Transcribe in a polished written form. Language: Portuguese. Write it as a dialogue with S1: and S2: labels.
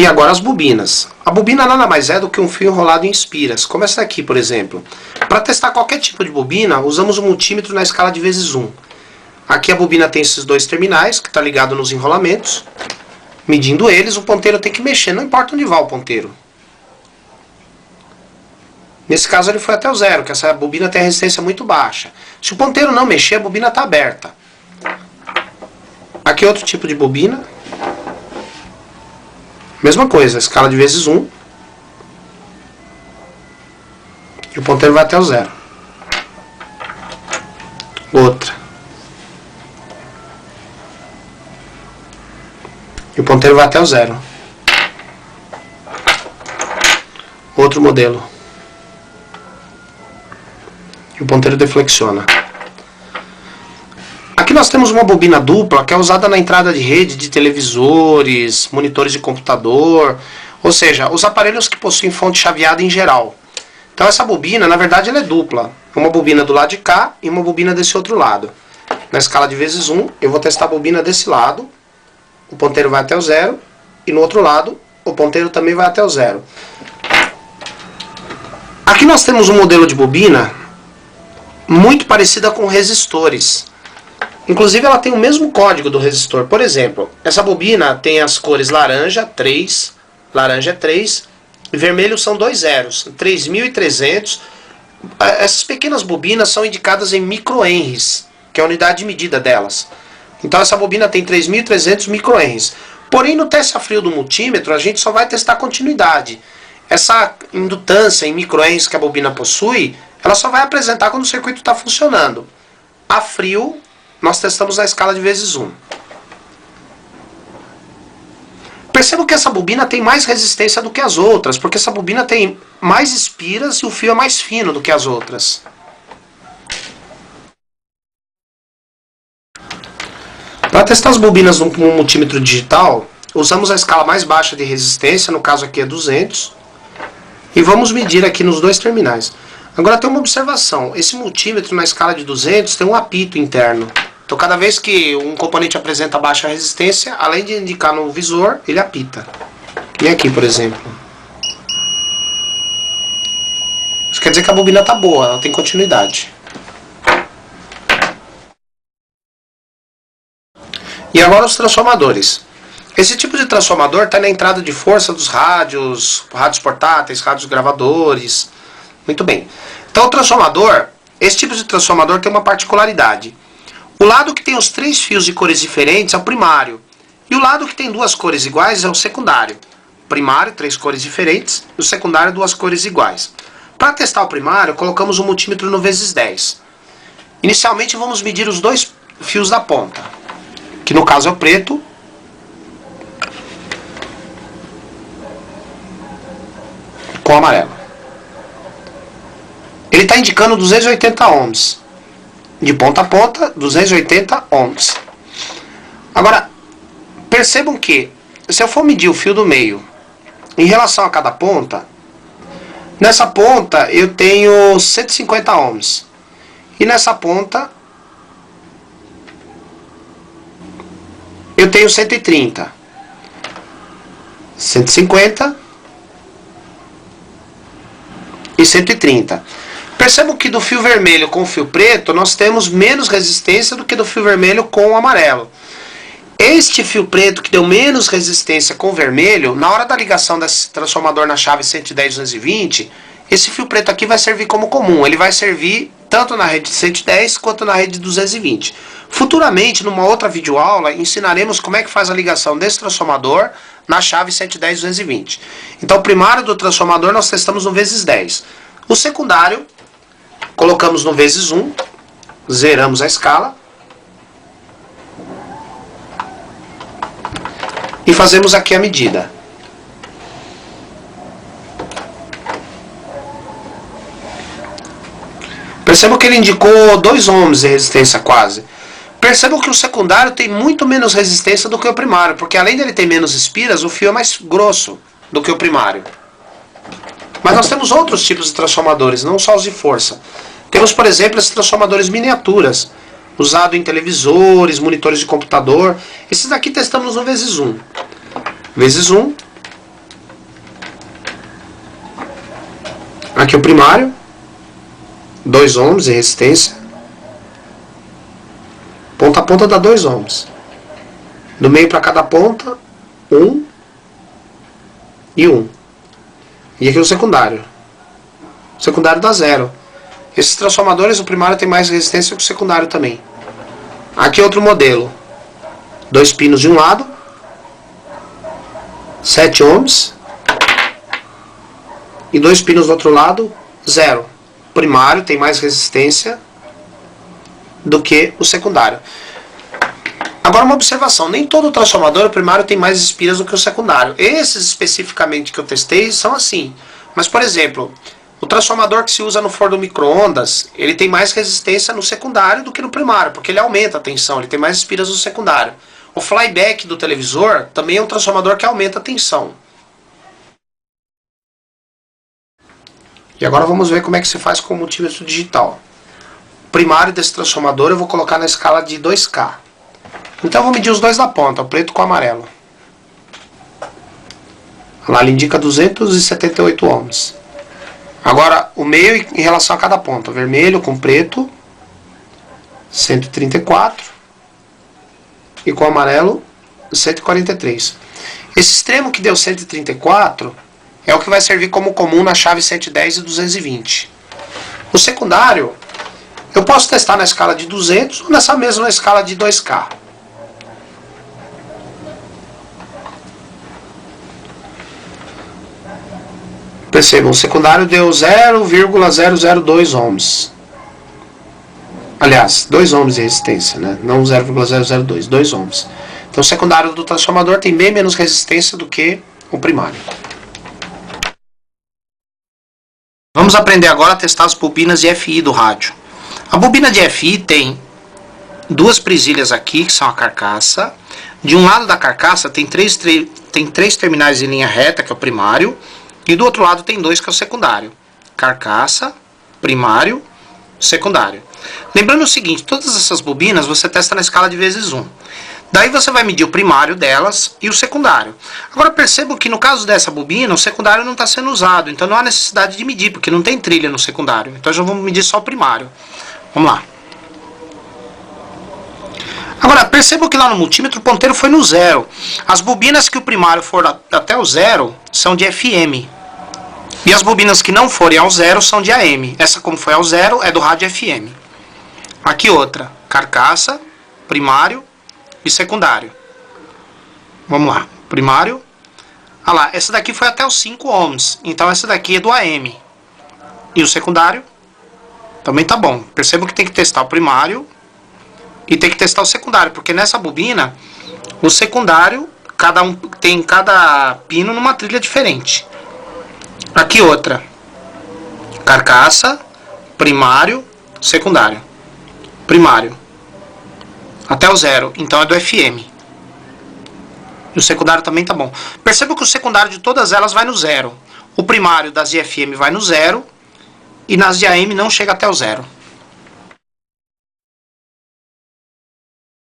S1: E agora as bobinas. A bobina nada mais é do que um fio enrolado em espiras, como essa aqui, por exemplo. Para testar qualquer tipo de bobina, usamos o multímetro na escala de vezes 1. Aqui a bobina tem esses dois terminais, que está ligado nos enrolamentos. Medindo eles, o ponteiro tem que mexer, não importa onde vá o ponteiro. Nesse caso ele foi até o 0, que essa bobina tem a resistência muito baixa. Se o ponteiro não mexer, a bobina está aberta. Aqui outro tipo de bobina. Mesma coisa, escala de vezes 1. E o ponteiro vai até o 0. Outra. E o ponteiro vai até o 0. Outro modelo. E o ponteiro deflexiona. Aqui nós temos uma bobina dupla que é usada na entrada de rede de televisores, monitores de computador, ou seja, os aparelhos que possuem fonte chaveada em geral. Então essa bobina, na verdade, ela é dupla. Uma bobina do lado de cá e uma bobina desse outro lado. Na escala de vezes 1, eu vou testar a bobina desse lado. O ponteiro vai até o 0. E no outro lado, o ponteiro também vai até o 0. Aqui nós temos um modelo de bobina muito parecida com resistores. Inclusive ela tem o mesmo código do resistor. Por exemplo, essa bobina tem as cores laranja, 3, laranja é 3, e vermelho são 2 zeros, 3.300. Essas pequenas bobinas são indicadas em microhenries, que é a unidade de medida delas. Então essa bobina tem 3.300 microhenries. Porém, no teste a frio do multímetro, a gente só vai testar a continuidade. Essa indutância em microhenries que a bobina possui, ela só vai apresentar quando o circuito está funcionando. A frio, nós testamos na escala de vezes 1. Percebo que essa bobina tem mais resistência do que as outras, porque essa bobina tem mais espiras e o fio é mais fino do que as outras. Para testar as bobinas no multímetro digital, usamos a escala mais baixa de resistência, no caso aqui é 200, e vamos medir aqui nos dois terminais. Agora tem uma observação, esse multímetro na escala de 200 tem um apito interno. Então cada vez que um componente apresenta baixa resistência, além de indicar no visor, ele apita. E aqui, por exemplo. Isso quer dizer que a bobina está boa, ela tem continuidade. E agora os transformadores. Esse tipo de transformador está na entrada de força dos rádios, rádios portáteis, rádios gravadores. Muito bem. Então o transformador, esse tipo de transformador tem uma particularidade. O lado que tem os 3 fios de cores diferentes é o primário. E o lado que tem 2 cores iguais é o secundário. Primário, 3 cores diferentes. E o secundário, 2 cores iguais. Para testar o primário, colocamos o multímetro no vezes 10. Inicialmente vamos medir os 2 fios da ponta. Que no caso é o preto. Com o amarelo. Ele está indicando 280 ohms. De ponta a ponta, 280 ohms. Agora, percebam que, se eu for medir o fio do meio, em relação a cada ponta, nessa ponta eu tenho 150 ohms. E nessa ponta, eu tenho 130. 150 e 130. Percebam que do fio vermelho com o fio preto, nós temos menos resistência do que do fio vermelho com o amarelo. Este fio preto que deu menos resistência com o vermelho, na hora da ligação desse transformador na chave 110-220, esse fio preto aqui vai servir como comum. Ele vai servir tanto na rede 110 quanto na rede 220. Futuramente, numa outra videoaula, ensinaremos como é que faz a ligação desse transformador na chave 110-220. Então o primário do transformador nós testamos no vezes 10. O secundário, colocamos no vezes 1, zeramos a escala e fazemos aqui a medida. Percebam que ele indicou 2 ohms de resistência quase. Percebam que o secundário tem muito menos resistência do que o primário, porque além dele ter menos espiras, o fio é mais grosso do que o primário. Mas nós temos outros tipos de transformadores, não só os de força. Temos, por exemplo, esses transformadores miniaturas, usados em televisores, monitores de computador. Esses daqui testamos no vezes 1. Vezes 1, Aqui o primário, 2 ohms de resistência. Ponta a ponta dá 2 ohms. Do meio para cada ponta, 1 e 1. E aqui o secundário. O secundário dá 0. Esses transformadores, o primário tem mais resistência que o secundário também. Aqui outro modelo. 2 pinos de um lado, 7 ohms. E 2 pinos do outro lado, 0. O primário tem mais resistência do que o secundário. Agora uma observação, nem todo transformador primário tem mais espiras do que o secundário. Esses especificamente que eu testei são assim. Mas, por exemplo, o transformador que se usa no forno micro-ondas, ele tem mais resistência no secundário do que no primário, porque ele aumenta a tensão, ele tem mais espiras no secundário. O flyback do televisor também é um transformador que aumenta a tensão. E agora vamos ver como é que se faz com o multímetro digital. O primário desse transformador eu vou colocar na escala de 2K. Então eu vou medir os dois da ponta, o preto com o amarelo. Lá ele indica 278 ohms. Agora o meio em relação a cada ponta, vermelho com preto, 134. E com o amarelo, 143. Esse extremo que deu 134 é o que vai servir como comum na chave 110 e 220. O secundário, eu posso testar na escala de 200 ou nessa mesma escala de 2K. Percebam, o secundário deu 0,002 ohms. Aliás, 2 ohms de resistência, né? Não 0,002, 2 ohms. Então o secundário do transformador tem bem menos resistência do que o primário. Vamos aprender agora a testar as bobinas de FI do rádio. A bobina de FI tem 2 presilhas aqui, que são a carcaça. De um lado da carcaça tem três terminais em linha reta, que é o primário. E do outro lado tem 2, que é o secundário. Carcaça, primário, secundário. Lembrando o seguinte, todas essas bobinas você testa na escala de vezes 1. Daí você vai medir o primário delas e o secundário. Agora percebam que no caso dessa bobina, o secundário não está sendo usado. Então não há necessidade de medir, porque não tem trilha no secundário. Então já vamos medir só o primário. Vamos lá. Agora percebam que lá no multímetro o ponteiro foi no 0. As bobinas que o primário for até o 0 são de FM. E as bobinas que não forem ao 0 são de AM. Essa, como foi ao 0, é do rádio FM. Aqui outra, carcaça, primário e secundário. Vamos lá, primário. Ah lá, essa daqui foi até os 5 ohms. Então essa daqui é do AM. E o secundário também tá bom. Percebam que tem que testar o primário e tem que testar o secundário, porque nessa bobina, o secundário, tem cada pino numa trilha diferente. Aqui outra, carcaça, primário, secundário. Primário, até o 0, então é do FM. E o secundário também tá bom. Perceba que o secundário de todas elas vai no 0. O primário das de FM vai no 0, e nas de AM não chega até o 0.